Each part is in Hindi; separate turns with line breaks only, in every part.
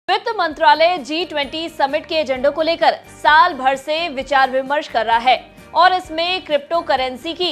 वित्त मंत्रालय G20 समिट के एजेंडों को लेकर साल भर से विचार विमर्श कर रहा है और इसमें क्रिप्टो करेंसी की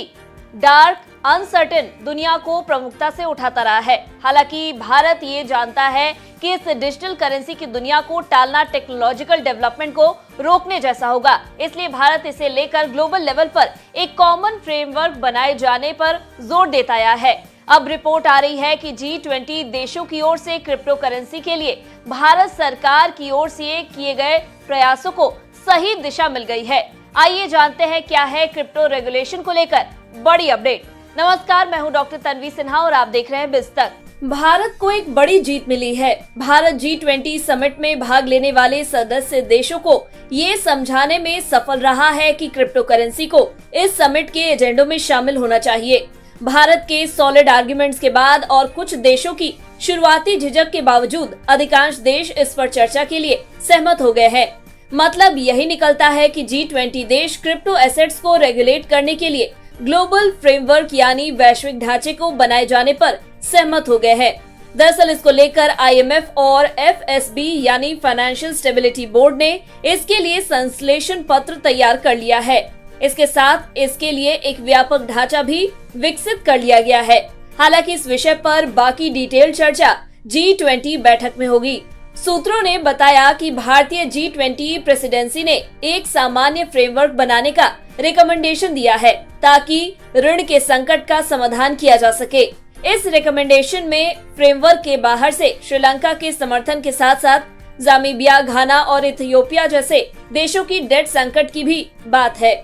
डार्क अनसर्टेन दुनिया को प्रमुखता से उठाता रहा है। हालांकि भारत ये जानता है कि इस डिजिटल करेंसी की दुनिया को टालना टेक्नोलॉजिकल डेवलपमेंट को रोकने जैसा होगा, इसलिए भारत इसे लेकर ग्लोबल लेवल पर एक कॉमन फ्रेमवर्क बनाए जाने पर जोर देता आया है। अब रिपोर्ट आ रही है कि G20 देशों की ओर से क्रिप्टो करेंसी के लिए भारत सरकार की ओर से किए गए प्रयासों को सही दिशा मिल गई है। आइए जानते हैं क्या है क्रिप्टो रेगुलेशन को लेकर बड़ी अपडेट। नमस्कार, मैं हूं डॉक्टर तन्वी सिन्हा और आप देख रहे हैं बिस्तक। भारत को एक बड़ी जीत मिली है। भारत G20 समिट में भाग लेने वाले सदस्य देशों को ये समझाने में सफल रहा है कि क्रिप्टो करेंसी को इस समिट के एजेंडों में शामिल होना चाहिए। भारत के सॉलिड आर्गुमेंट्स के बाद और कुछ देशों की शुरुआती झिझक के बावजूद अधिकांश देश इस पर चर्चा के लिए सहमत हो गए हैं। मतलब यही निकलता है कि G20 देश क्रिप्टो एसेट्स को रेगुलेट करने के लिए ग्लोबल फ्रेमवर्क यानी वैश्विक ढांचे को बनाए जाने पर सहमत हो गए हैं। दरअसल इसको लेकर IMF और FSB यानी फाइनेंशियल स्टेबिलिटी बोर्ड ने इसके लिए संश्लेषण पत्र तैयार कर लिया है। इसके साथ इसके लिए एक व्यापक ढांचा भी विकसित कर लिया गया है। हालांकि इस विषय पर बाकी डिटेल चर्चा G20 बैठक में होगी। सूत्रों ने बताया कि भारतीय G20 प्रेसिडेंसी ने एक सामान्य फ्रेमवर्क बनाने का रिकमेंडेशन दिया है ताकि ऋण के संकट का समाधान किया जा सके। इस रिकमेंडेशन में फ्रेमवर्क के बाहर से श्रीलंका के समर्थन के साथ साथ जामीबिया, घाना और इथियोपिया जैसे देशों की डेट संकट की भी बात है।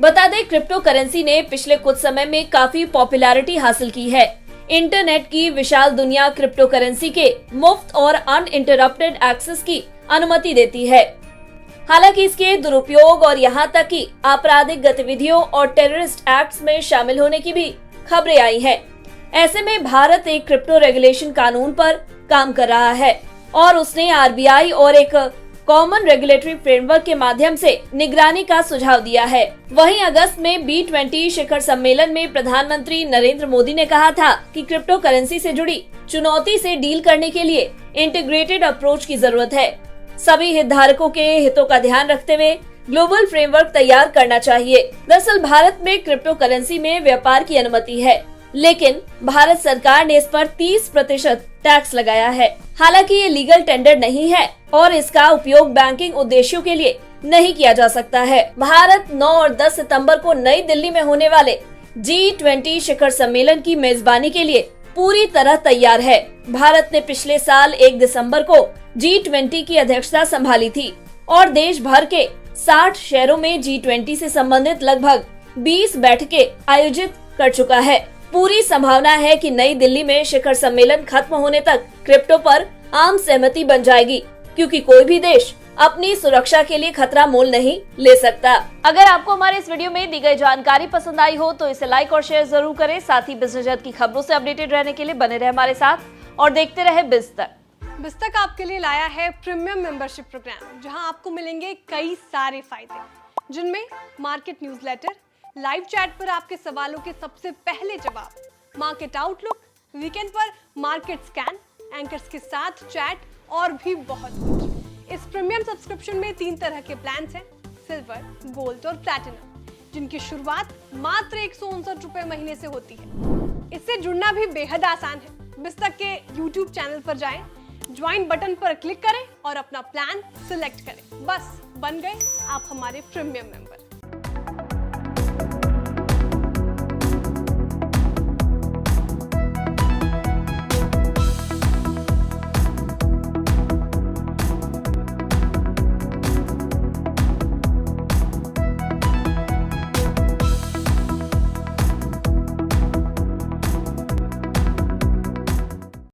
बता दें, क्रिप्टो करेंसी ने पिछले कुछ समय में काफी पॉपुलैरिटी हासिल की है। इंटरनेट की विशाल दुनिया क्रिप्टो करेंसी के मुफ्त और अनइंटरप्टेड एक्सेस की अनुमति देती है। हालांकि इसके दुरुपयोग और यहाँ तक कि आपराधिक गतिविधियों और टेररिस्ट एक्ट्स में शामिल होने की भी खबरें आई हैं। ऐसे में भारत एक क्रिप्टो रेगुलेशन कानून पर काम कर रहा है और उसने RBI और एक कॉमन रेगुलेटरी फ्रेमवर्क के माध्यम से निगरानी का सुझाव दिया है। वहीं अगस्त में B20 शिखर सम्मेलन में प्रधानमंत्री नरेंद्र मोदी ने कहा था कि क्रिप्टो करेंसी से जुड़ी चुनौती से डील करने के लिए इंटीग्रेटेड अप्रोच की जरूरत है। सभी हितधारकों के हितों का ध्यान रखते हुए ग्लोबल फ्रेमवर्क तैयार करना चाहिए। दरअसल भारत में क्रिप्टो करेंसी में व्यापार की अनुमति है, लेकिन भारत सरकार ने इस पर 30% टैक्स लगाया है। हालांकि ये लीगल टेंडर नहीं है और इसका उपयोग बैंकिंग उद्देश्यों के लिए नहीं किया जा सकता है। भारत 9 और 10 सितंबर को नई दिल्ली में होने वाले G20 शिखर सम्मेलन की मेजबानी के लिए पूरी तरह तैयार है। भारत ने पिछले साल 1 दिसंबर को G20 की अध्यक्षता संभाली थी और देश भर के 60 शहरों में G20 से संबंधित लगभग 20 बैठकें आयोजित कर चुका है। पूरी संभावना है कि नई दिल्ली में शिखर सम्मेलन खत्म होने तक क्रिप्टो पर आम सहमति बन जाएगी, क्योंकि कोई भी देश अपनी सुरक्षा के लिए खतरा मोल नहीं ले सकता। अगर आपको हमारे इस वीडियो में दी गई जानकारी पसंद आई हो तो इसे लाइक और शेयर जरूर करें। साथ ही बिजनेस जगत की खबरों से अपडेटेड रहने के लिए बने रहे हमारे साथ और देखते रहे बिस्तक।
बिस्तक आपके लिए लाया है प्रीमियम मेंबरशिप प्रोग्राम, जहां आपको मिलेंगे कई सारे फायदे, जिनमें मार्केट न्यूज़लेटर, लाइव चैट पर आपके सवालों के सबसे पहले जवाब, मार्केट आउटलुक, वीकेंड पर मार्केट स्कैन, एंकर्स के साथ चैट और भी बहुत कुछ। इस प्रीमियम सब्सक्रिप्शन में 3 तरह के प्लान्स हैं, सिल्वर, गोल्ड और प्लैटिनम, जिनकी शुरुआत मात्र 159 रुपए महीने से होती है। इससे जुड़ना भी बेहद आसान है। बिस्तक के YouTube चैनल पर जाएं, ज्वाइन बटन पर क्लिक करें और अपना प्लान सिलेक्ट करें। बस बन गए आप हमारे प्रीमियम मेंबर।